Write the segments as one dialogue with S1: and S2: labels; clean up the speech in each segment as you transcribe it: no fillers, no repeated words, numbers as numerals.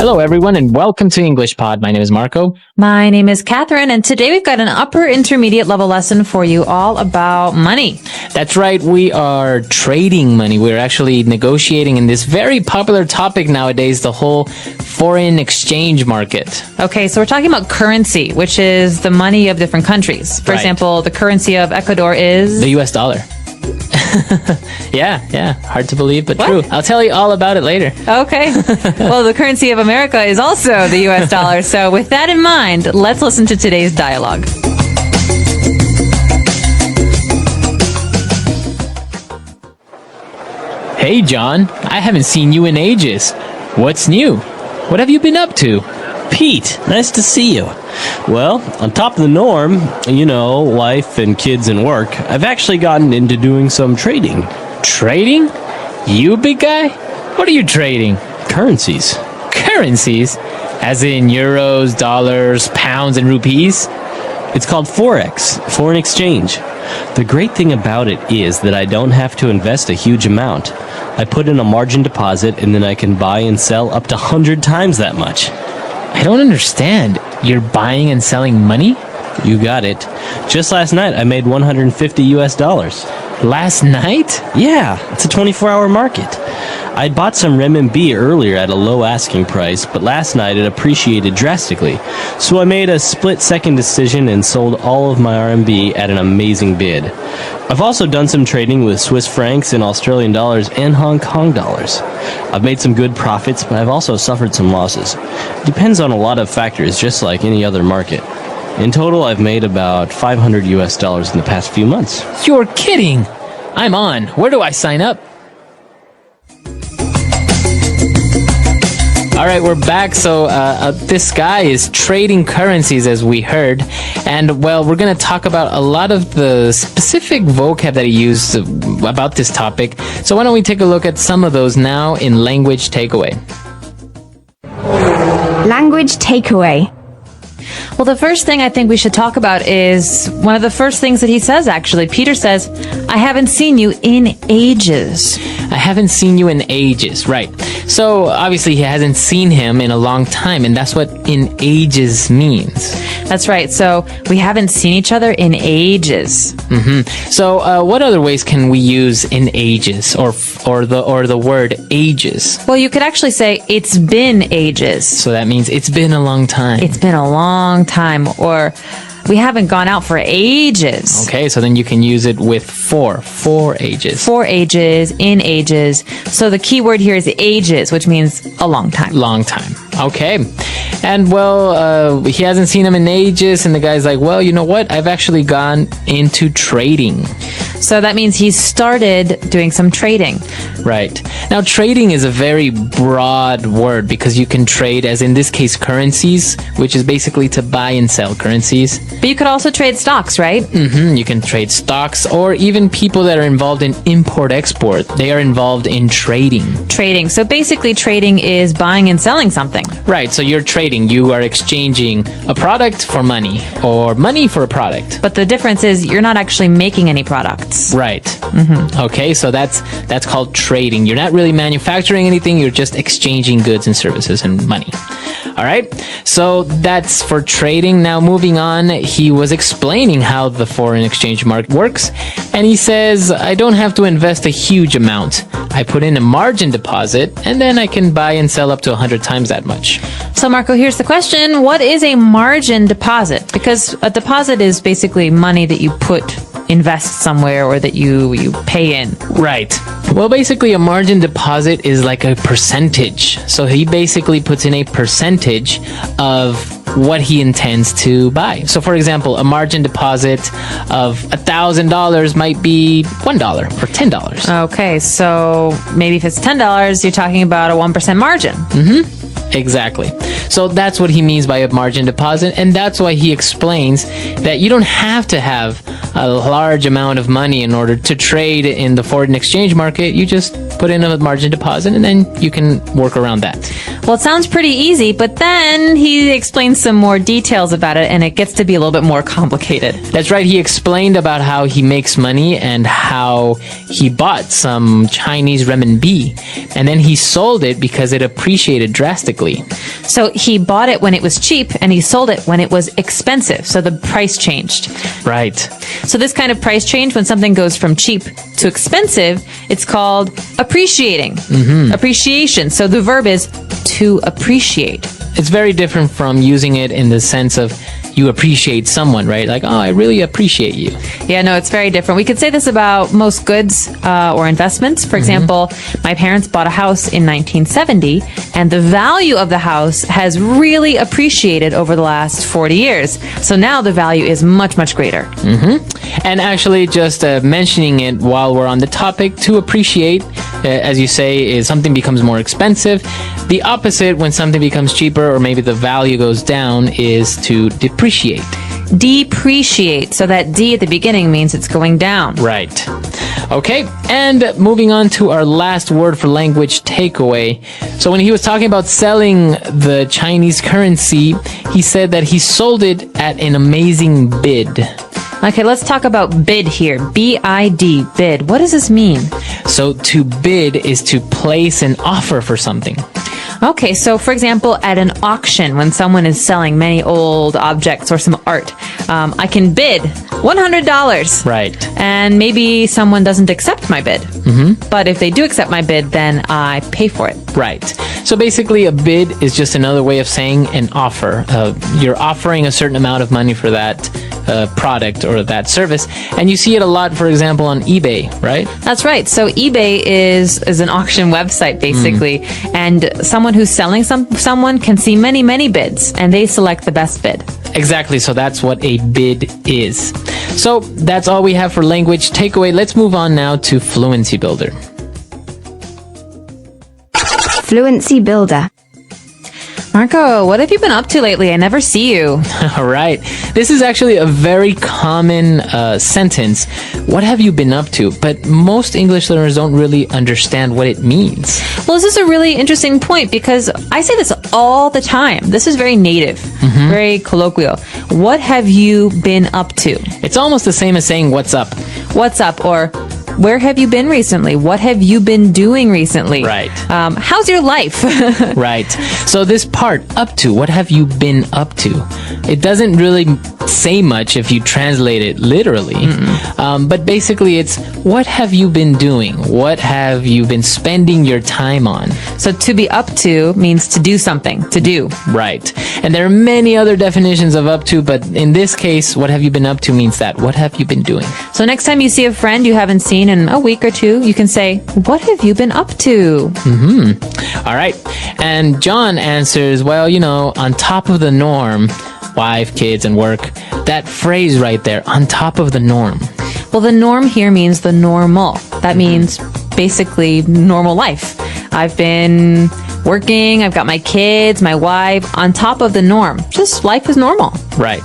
S1: Hello, everyone, and welcome to English Pod. My name is Marco.
S2: My name is Catherine, and today we've got an upper intermediate level lesson for you all about money.
S1: That's right, we are trading money. We're actually negotiating in this very popular topic nowadays, the whole foreign exchange market.
S2: Okay, so we're talking about currency, which is the money of different countries. For example, the currency of Ecuador is...
S1: the US dollar. Yeah, hard to believe, but true. I'll tell you all about it later.
S2: Okay. Well, the currency of America is also the US dollar. So with that in mind, let's listen to today's dialogue.
S1: Hey, John, I haven't seen you in ages. What's new? What have you been up to?
S3: Pete, nice to see you. Well, on top of the norm, wife and kids and work, I've actually gotten into doing some trading.
S1: Trading? You big guy? What are you trading?
S3: Currencies.
S1: Currencies? As in euros, dollars, pounds, and rupees?
S3: It's called Forex, foreign exchange. The great thing about it is that I don't have to invest a huge amount. I put in a margin deposit and then I can buy and sell up to 100 times that much.
S1: I don't understand. You're buying and selling money?
S3: You got it. Just last night, I made $150.
S1: Last night?
S3: Yeah, it's a 24-hour market. I bought some renminbi earlier at a low asking price, but last night it appreciated drastically. So I made a split-second decision and sold all of my RMB at an amazing bid. I've also done some trading with Swiss francs and Australian dollars and Hong Kong dollars. I've made some good profits, but I've also suffered some losses. It depends on a lot of factors, just like any other market. In total, I've made about $500 in the past few months.
S1: You're kidding! I'm on. Where do I sign up? All right, we're back. So this guy is trading currencies, as we heard. And, well, we're going to talk about a lot of the specific vocab that he used about this topic. So why don't we take a look at some of those now in Language Takeaway.
S4: Language Takeaway.
S2: Well, the first thing I think we should talk about is one of the first things that he says, actually. Peter says, I haven't seen you in ages.
S1: I haven't seen you in ages, right. So, obviously, he hasn't seen him in a long time, and that's what in ages means.
S2: That's right. So, we haven't seen each other in ages.
S1: So, what other ways can we use in ages, or the word ages?
S2: Well, you could actually say, it's been ages.
S1: So that means it's been a long time.
S2: It's been a long time, or we haven't gone out for ages.
S1: Okay, so then you can use it with four ages.
S2: 4 ages, in ages. So the key word here is ages, which means a long time.
S1: Long time. Okay. And, well, he hasn't seen him in ages, and the guy's like, well, you know what? I've actually gone into trading.
S2: So that means he started doing some trading.
S1: Right. Now, trading is a very broad word because you can trade, as in this case, currencies, which is basically to buy and sell currencies.
S2: But you could also trade stocks, right?
S1: You can trade stocks, or even people that are involved in import-export. They are involved in trading.
S2: Trading. So basically, trading is buying and selling something.
S1: Right. So you're trading. You are exchanging a product for money, or money for a product.
S2: But the difference is you're not actually making any products.
S1: Right. Okay, so that's called trading. You're not really manufacturing anything. You're just exchanging goods and services and money. All right. So that's for trading. Now, moving on, he was explaining how the foreign exchange market works. And he says, I don't have to invest a huge amount. I put in a margin deposit, and then I can buy and sell up to 100 times that much.
S2: So, Marco, here's the question. What is a margin deposit? Because a deposit is basically money that you invest somewhere or that you pay in.
S1: Right. Well, basically, a margin deposit is like a percentage. So he basically puts in a percentage of what he intends to buy. So, for example, a margin deposit of $1,000 might be $1 or $10.
S2: Okay, so maybe if it's $10, you're talking about a 1% margin.
S1: Exactly. So that's what he means by a margin deposit, and that's why he explains that you don't have to have a large amount of money in order to trade in the foreign exchange market. You just put in a margin deposit, and then you can work around that.
S2: Well, it sounds pretty easy, but then he explains some more details about it, and it gets to be a little bit more complicated.
S1: That's right. He explained about how he makes money and how he bought some Chinese renminbi, and then he sold it because it appreciated drastically.
S2: So he bought it when it was cheap, and he sold it when it was expensive. So the price changed.
S1: Right.
S2: So this kind of price change, when something goes from cheap to expensive, it's called appreciating. Appreciation. So the verb is to appreciate.
S1: It's very different from using it in the sense of you appreciate someone, right? Like, oh, I really appreciate you.
S2: Yeah, no, it's very different. We could say this about most goods or investments. For example, my parents bought a house in 1970, and the value of the house has really appreciated over the last 40 years. So now the value is much, much greater.
S1: And actually, just mentioning it while we're on the topic, to appreciate, as you say, is something becomes more expensive. The opposite, when something becomes cheaper or maybe the value goes down, is to depreciate.
S2: Depreciate. So that D at the beginning means it's going down.
S1: Right. Okay, and moving on to our last word for language takeaway. So when he was talking about selling the Chinese currency, he said that he sold it at an amazing bid.
S2: Okay, let's talk about bid here. B-I-D, bid. What does this mean?
S1: So to bid is to place an offer for something.
S2: Okay, so for example, at an auction, when someone is selling many old objects or some art, I can bid $100.
S1: Right.
S2: And maybe someone doesn't accept my bid. But if they do accept my bid, then I pay for it.
S1: Right. So basically, a bid is just another way of saying an offer. You're offering a certain amount of money for that product or that service. And you see it a lot, for example, on eBay, right?
S2: That's right. So eBay is an auction website, basically. And someone who's selling someone can see many, many bids, and they select the best bid.
S1: Exactly. So that's what a bid is. So that's all we have for language takeaway. Let's move on now to Fluency Builder.
S4: Fluency Builder.
S2: Marco, what have you been up to lately? I never see you.
S1: All right. This is actually a very common sentence. What have you been up to? But most English learners don't really understand what it means.
S2: Well, this is a really interesting point because I say this all the time. This is very native, very colloquial. What have you been up to?
S1: It's almost the same as saying, what's up?
S2: What's up? Or where have you been recently? What have you been doing recently?
S1: Right.
S2: How's your life?
S1: Right. So this part, up to, what have you been up to? It doesn't really say much if you translate it literally. But basically it's, what have you been doing? What have you been spending your time on?
S2: So to be up to means to do something, to do.
S1: Right. And there are many other definitions of up to, but in this case, what have you been up to means that. What have you been doing?
S2: So next time you see a friend you haven't seen in a week or two, you can say, what have you been up to?
S1: All right. And John answers, well, you know, on top of the norm, wife, kids, and work. That phrase right there, on top of the norm.
S2: Well, the norm here means the normal. That means basically normal life. I've been working, I've got my kids, my wife, on top of the norm. Just life is normal.
S1: Right.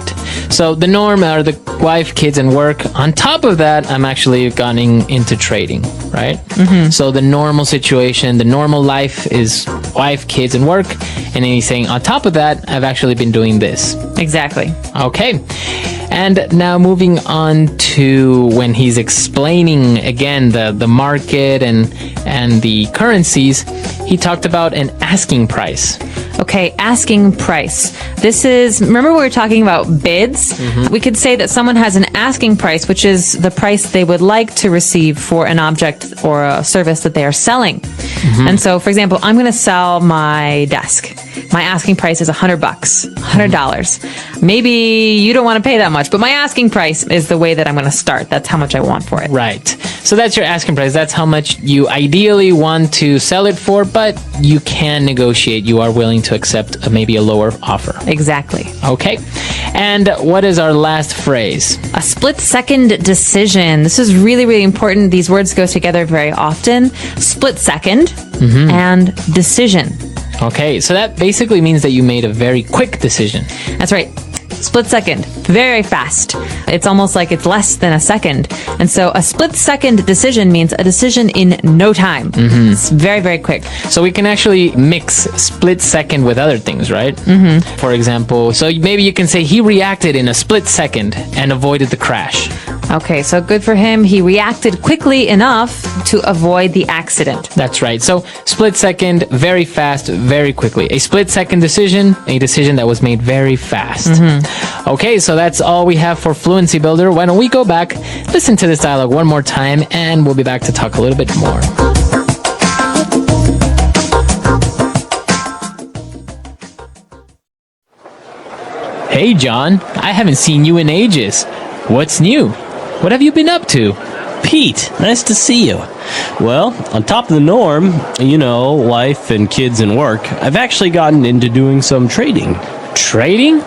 S1: So the norm are the wife, kids, and work. On top of that, I'm actually getting into trading, right? So the normal situation, the normal life is wife, kids, and work. And then he's saying, on top of that, I've actually been doing this.
S2: Exactly.
S1: Okay. And now moving on to when he's explaining again the market and the currencies, he talked about an asking price.
S2: Okay, asking price. This is, remember we were talking about bids? We could say that someone has an asking price, which is the price they would like to receive for an object or a service that they are selling. And so, for example, I'm going to sell my desk. My asking price is $100, $100. Maybe you don't want to pay that much, but my asking price is the way that I'm going to start. That's how much I want for it.
S1: Right. So that's your asking price. That's how much you ideally want to sell it for, but you can negotiate. You are willing to accept maybe a lower offer.
S2: Exactly.
S1: Okay. And what is our last phrase?
S2: A split-second decision. This is really, really important. These words go together very often. Split second and decision.
S1: Okay, so that basically means that you made a very quick decision.
S2: That's right. Split second, very fast. It's almost like it's less than a second. And so a split second decision means a decision in no time. It's very, very quick.
S1: So we can actually mix split second with other things, right? For example, so maybe you can say he reacted in a split second and avoided the crash.
S2: Okay, so good for him. He reacted quickly enough to avoid the accident.
S1: That's right. So split second, very fast, very quickly. A split second decision, a decision that was made very fast. Okay, so that's all we have for Fluency Builder. Why don't we go back, listen to this dialogue one more time, and we'll be back to talk a little bit more. Hey, John, I haven't seen you in ages. What's new? What have you been up to?
S3: Pete, nice to see you. Well, on top of the norm, you know, wife and kids and work, I've actually gotten into doing some trading.
S1: Trading?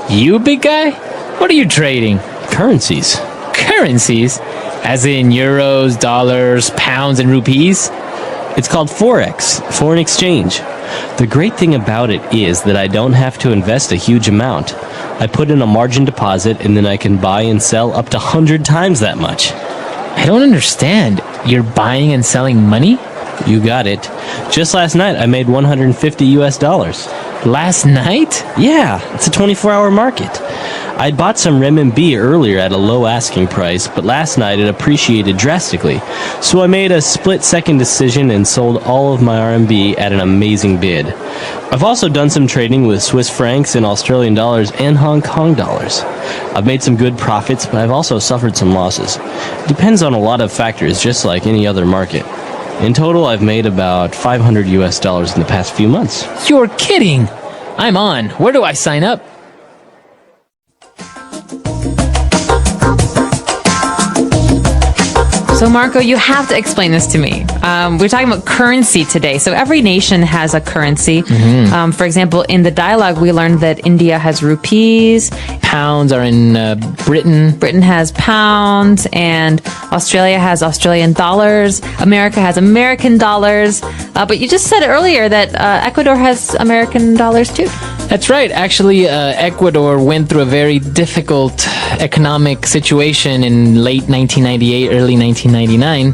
S1: You, big guy? What are you trading?
S3: Currencies.
S1: Currencies? As in euros, dollars, pounds, and rupees?
S3: It's called Forex, foreign exchange. The great thing about it is that I don't have to invest a huge amount. I put in a margin deposit and then I can buy and sell up to 100 times that much.
S1: I don't understand. You're buying and selling money?
S3: You got it. Just last night I made $150.
S1: Last night?
S3: Yeah, it's a 24-hour market. I'd bought some renminbi earlier at a low asking price, but last night it appreciated drastically. So I made a split-second decision and sold all of my RMB at an amazing bid. I've also done some trading with Swiss francs and Australian dollars and Hong Kong dollars. I've made some good profits, but I've also suffered some losses. It depends on a lot of factors, just like any other market. In total, I've made about $500 in the past few months.
S1: You're kidding! I'm on. Where do I sign up?
S2: So Marco, you have to explain this to me. We're talking about currency today. So every nation has a currency. For example, in the dialogue, we learned that India has rupees.
S1: Pounds are in Britain.
S2: Britain has pounds, and Australia has Australian dollars. America has American dollars. But you just said earlier that Ecuador has American dollars too.
S1: That's right. Actually, Ecuador went through a very difficult economic situation in late 1998, early 1999,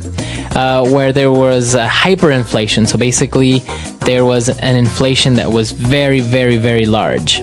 S1: where there was hyperinflation. So basically, there was an inflation that was very, very, very large.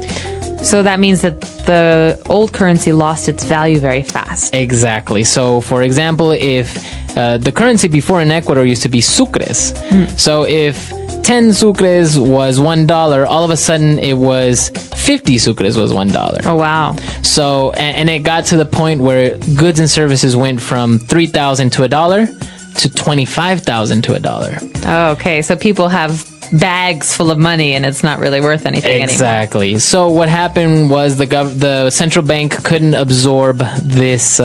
S2: So that means that the old currency lost its value very fast.
S1: Exactly. So, for example, if the currency before in Ecuador used to be sucres. So if 10 sucres was $1, all of a sudden it was 50 sucres was $1.
S2: Oh, wow.
S1: So, and it got to the point where goods and services went from 3,000 to $1 to 25,000 to $1.
S2: Oh, okay. So people have bags full of money and it's not really worth anything anymore.
S1: Exactly. So what happened was the central bank couldn't absorb this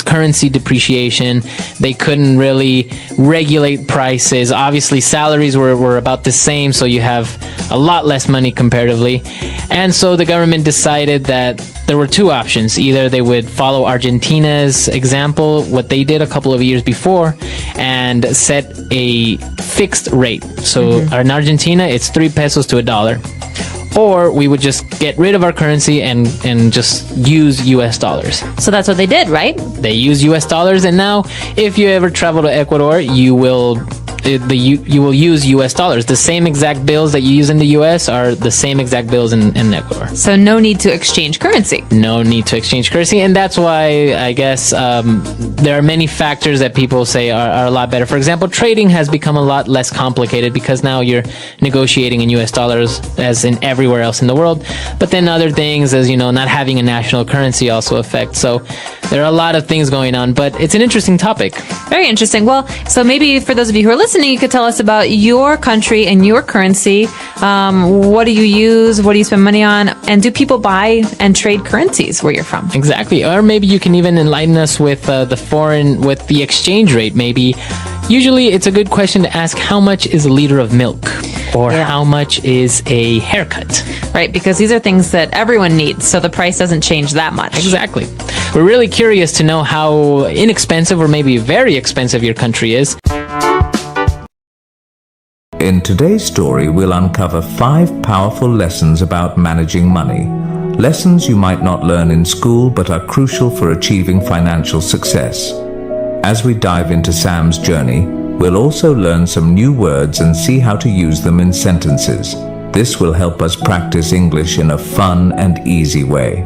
S1: currency depreciation. They couldn't really regulate prices. Obviously, salaries were about the same, so you have a lot less money comparatively. And so the government decided that there were two options. Either they would follow Argentina's example, what they did a couple of years before, and set a fixed rate. So in Argentina, it's 3 pesos to $1. Or we would just get rid of our currency and just use US dollars.
S2: So that's what they did, right?
S1: They use US dollars, and now if you ever travel to Ecuador, you will use US dollars. The same exact bills that you use in the US are the same exact bills in Ecuador.
S2: So no need to exchange currency.
S1: No need to exchange currency, and that's why I guess there are many factors that people say are a lot better. For example, trading has become a lot less complicated because now you're negotiating in US dollars as in everywhere else in the world. But then other things, as you know, not having a national currency also affect. So there are a lot of things going on, but it's an interesting topic.
S2: Very interesting. Well, so maybe for those of you who are listening, you could tell us about your country and your currency. What do you use? What do you spend money on? And do people buy and trade currencies where you're from?
S1: Exactly. Or maybe you can even enlighten us with the exchange rate. Maybe usually it's a good question to ask, how much is a liter of milk? Or how much is a haircut?
S2: Right, because these are things that everyone needs, so the price doesn't change that much.
S1: Exactly. We're really curious to know how inexpensive or maybe very expensive your country is.
S5: In today's story, we'll uncover 5 powerful lessons about managing money. Lessons you might not learn in school but are crucial for achieving financial success. As we dive into Sam's journey, we'll also learn some new words and see how to use them in sentences. This will help us practice English in a fun and easy way.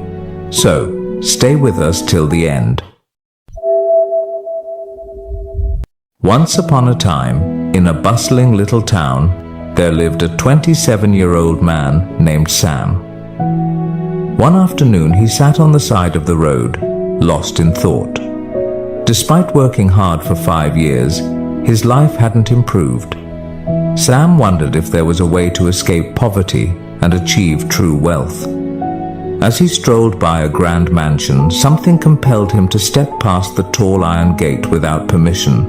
S5: So, stay with us till the end. Once upon a time, in a bustling little town, there lived a 27-year-old man named Sam. One afternoon, he sat on the side of the road, lost in thought. Despite working hard for 5 years, his life hadn't improved. Sam wondered if there was a way to escape poverty and achieve true wealth. As he strolled by a grand mansion, something compelled him to step past the tall iron gate without permission.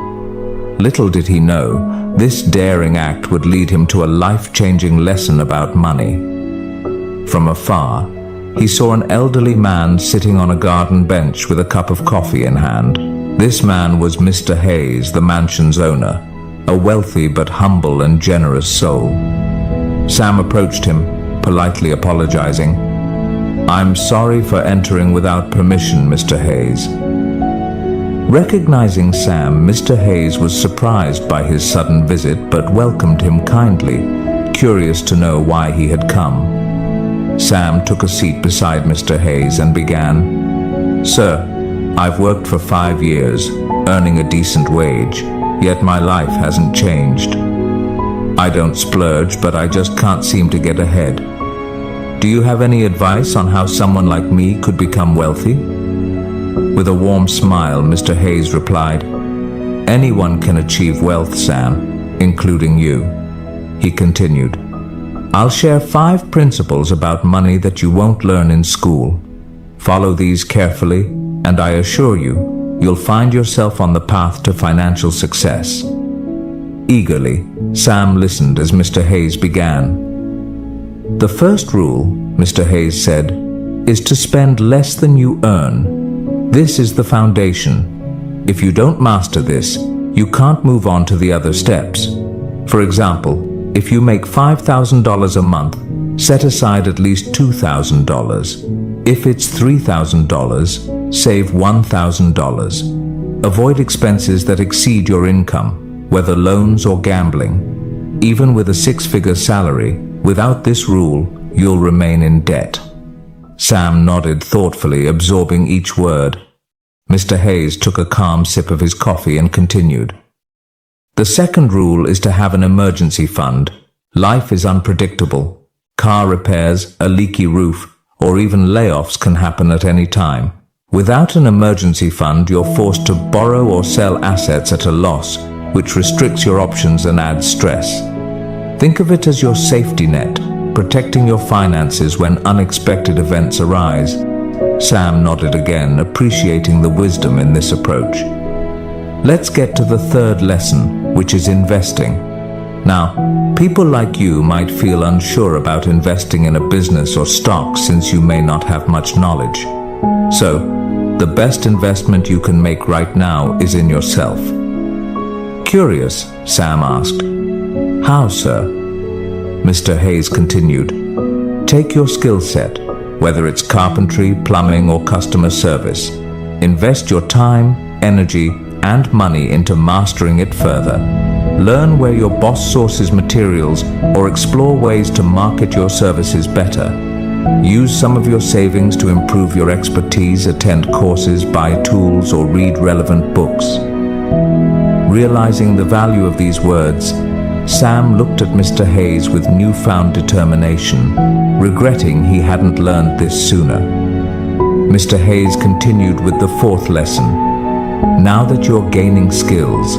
S5: Little did he know, this daring act would lead him to a life-changing lesson about money. From afar, he saw an elderly man sitting on a garden bench with a cup of coffee in hand. This man was Mr. Hayes, the mansion's owner, a wealthy but humble and generous soul. Sam approached him, politely apologizing. "I'm sorry for entering without permission, Mr. Hayes." Recognizing Sam, Mr. Hayes was surprised by his sudden visit but welcomed him kindly, curious to know why he had come. Sam took a seat beside Mr. Hayes and began, "Sir, I've worked for 5 years, earning a decent wage, yet my life hasn't changed. I don't splurge, but I just can't seem to get ahead. Do you have any advice on how someone like me could become wealthy?" With a warm smile, Mr. Hayes replied, "Anyone can achieve wealth, Sam, including you." He continued, "I'll share 5 principles about money that you won't learn in school. Follow these carefully, and I assure you, you'll find yourself on the path to financial success." Eagerly, Sam listened as Mr. Hayes began. "The first rule," Mr. Hayes said, "is to spend less than you earn. This is the foundation. If you don't master this, you can't move on to the other steps. For example, if you make $5,000 a month, set aside at least $2,000. If it's $3,000, save $1,000. Avoid expenses that exceed your income, whether loans or gambling. Even with a 6-figure salary, without this rule, you'll remain in debt." Sam nodded thoughtfully, absorbing each word. Mr. Hayes took a calm sip of his coffee and continued. "The second rule is to have an emergency fund. Life is unpredictable. Car repairs, a leaky roof, or even layoffs can happen at any time. Without an emergency fund, you're forced to borrow or sell assets at a loss, which restricts your options and adds stress. Think of it as your safety net, protecting your finances when unexpected events arise." Sam nodded again, appreciating the wisdom in this approach. Let's get to the third lesson, which is investing. Now, people like you might feel unsure about investing in a business or stock since you may not have much knowledge. So, the best investment you can make right now is in yourself. Curious, Sam asked. "How, sir?" Mr. Hayes continued, "Take your skill set, whether it's carpentry, plumbing, or customer service. Invest your time, energy, and money into mastering it further. Learn where your boss sources materials or explore ways to market your services better. Use some of your savings to improve your expertise, attend courses, buy tools, or read relevant books." Realizing the value of these words, Sam looked at Mr. Hayes with newfound determination, regretting he hadn't learned this sooner. Mr. Hayes continued with the fourth lesson. "Now that you're gaining skills,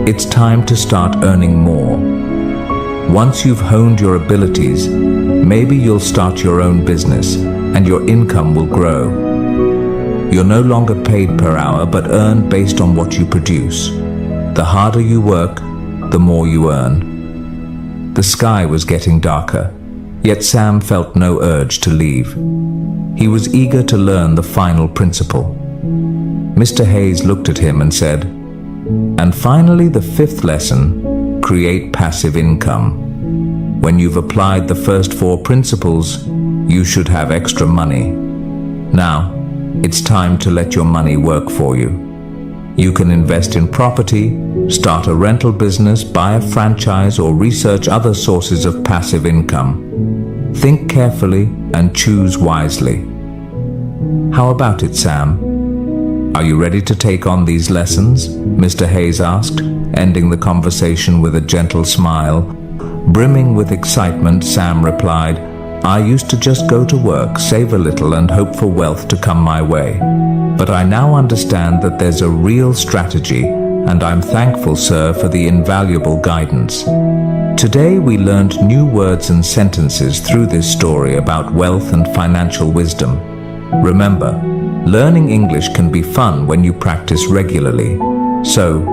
S5: it's time to start earning more. Once you've honed your abilities, maybe you'll start your own business and your income will grow. You're no longer paid per hour but earn based on what you produce. The harder you work, the more you earn." The sky was getting darker, yet Sam felt no urge to leave. He was eager to learn the final principle. Mr. Hayes looked at him and said, "And finally, the fifth lesson, create passive income. When you've applied the first 4 principles, You should have extra money. Now, it's time to let your money work for you. You can invest in property, start a rental business, buy a franchise, or research other sources of passive income. Think carefully and choose wisely. How about it, Sam? Are you ready to take on these lessons? Mr. Hayes asked, ending the conversation with a gentle smile. Brimming with excitement, Sam replied, I used to just go to work, save a little, and hope for wealth to come my way. But I now understand that there's a real strategy, and I'm thankful, sir, for the invaluable guidance. Today we learned new words and sentences through this story about wealth and financial wisdom. Remember, learning English can be fun when you practice regularly. So,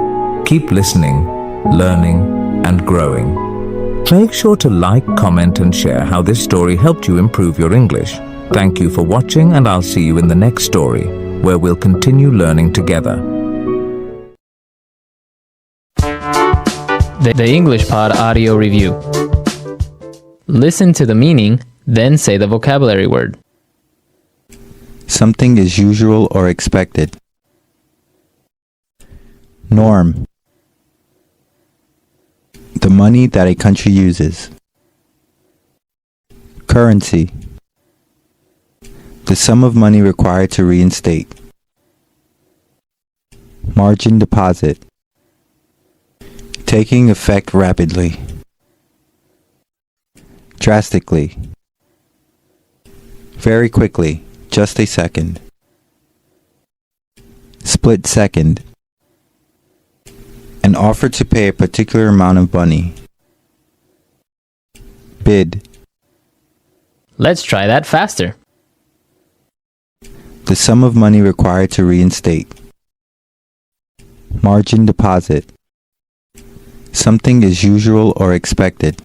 S5: keep listening, learning, and growing. Make sure to like, comment, and share how this story helped you improve your English. Thank you for watching, and I'll see you in the next story, where we'll continue learning together.
S1: The English Pod Audio Review. Listen to the meaning, then say the vocabulary word.
S6: Something is usual or expected. Norm. The money that a country uses. Currency. The sum of money required to reinstate. Margin deposit. Taking effect rapidly. Drastically. Very quickly. Just a second. Split second. An offer to pay a particular amount of money. Bid.
S1: Let's try that faster.
S6: The sum of money required to reinstate. Margin deposit. Something is usual or expected.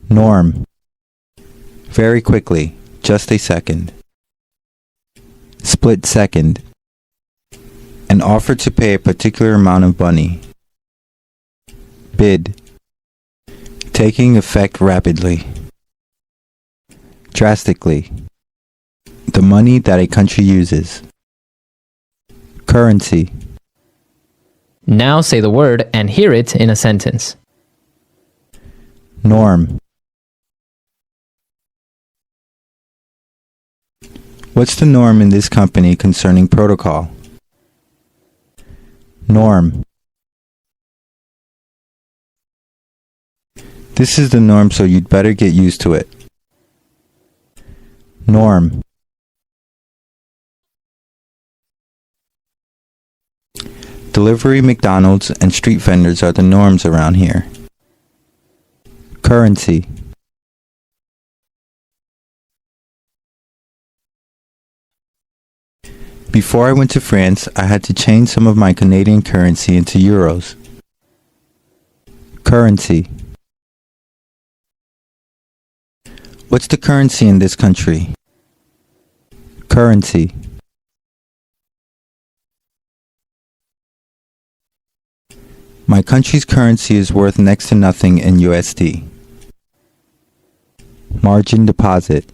S6: Norm. Very quickly. Just a second. Split second. An offer to pay a particular amount of money. Bid. Taking effect rapidly. Drastically. The money that a country uses. Currency.
S1: Now say the word and hear it in a sentence.
S6: Norm. What's the norm in this company concerning protocol? Norm. This is the norm, so you'd better get used to it. Norm. Delivery, McDonald's, and street vendors are the norms around here. Currency. Before I went to France, I had to change some of my Canadian currency into euros. Currency. What's the currency in this country? Currency. My country's currency is worth next to nothing in USD. Margin deposit.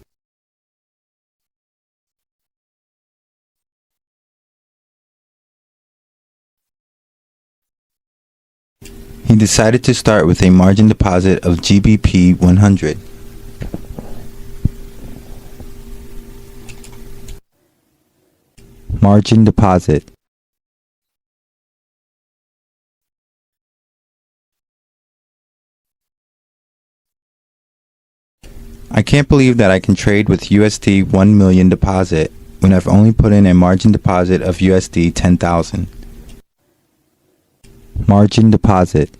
S6: He decided to start with a margin deposit of GBP 100. Margin deposit. I can't believe that I can trade with USD 1 million deposit when I've only put in a margin deposit of USD 10,000. Margin deposit.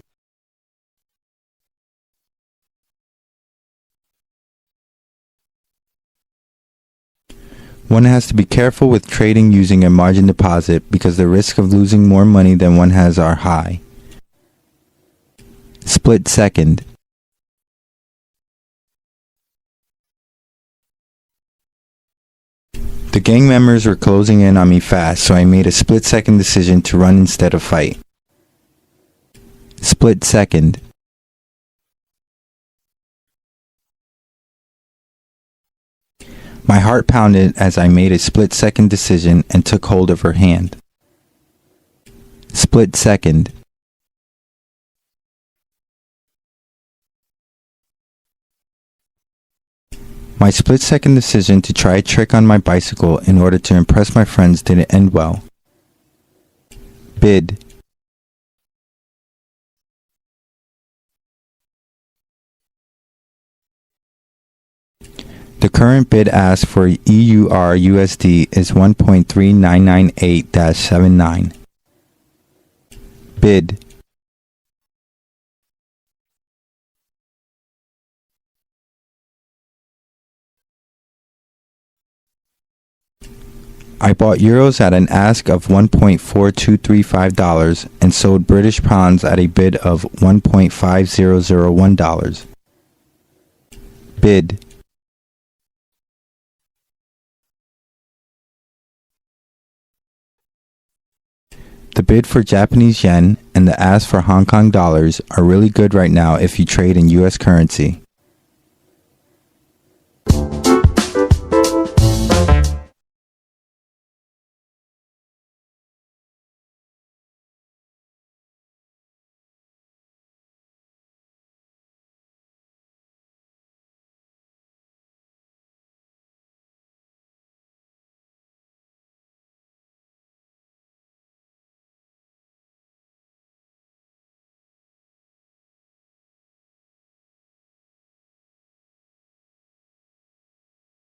S6: One has to be careful with trading using a margin deposit because the risk of losing more money than one has are high. Split second. The gang members were closing in on me fast, so I made a split-second decision to run instead of fight. Split second. My heart pounded as I made a split-second decision and took hold of her hand. Split second. My split-second decision to try a trick on my bicycle in order to impress my friends didn't end well. Bid. The current bid ask for EUR USD is 1.3998-79. Bid. I bought euros at an ask of $1.4235 and sold British pounds at a bid of $1.5001. Bid. The bid for Japanese yen and the ask for Hong Kong dollars are really good right now if you trade in US currency.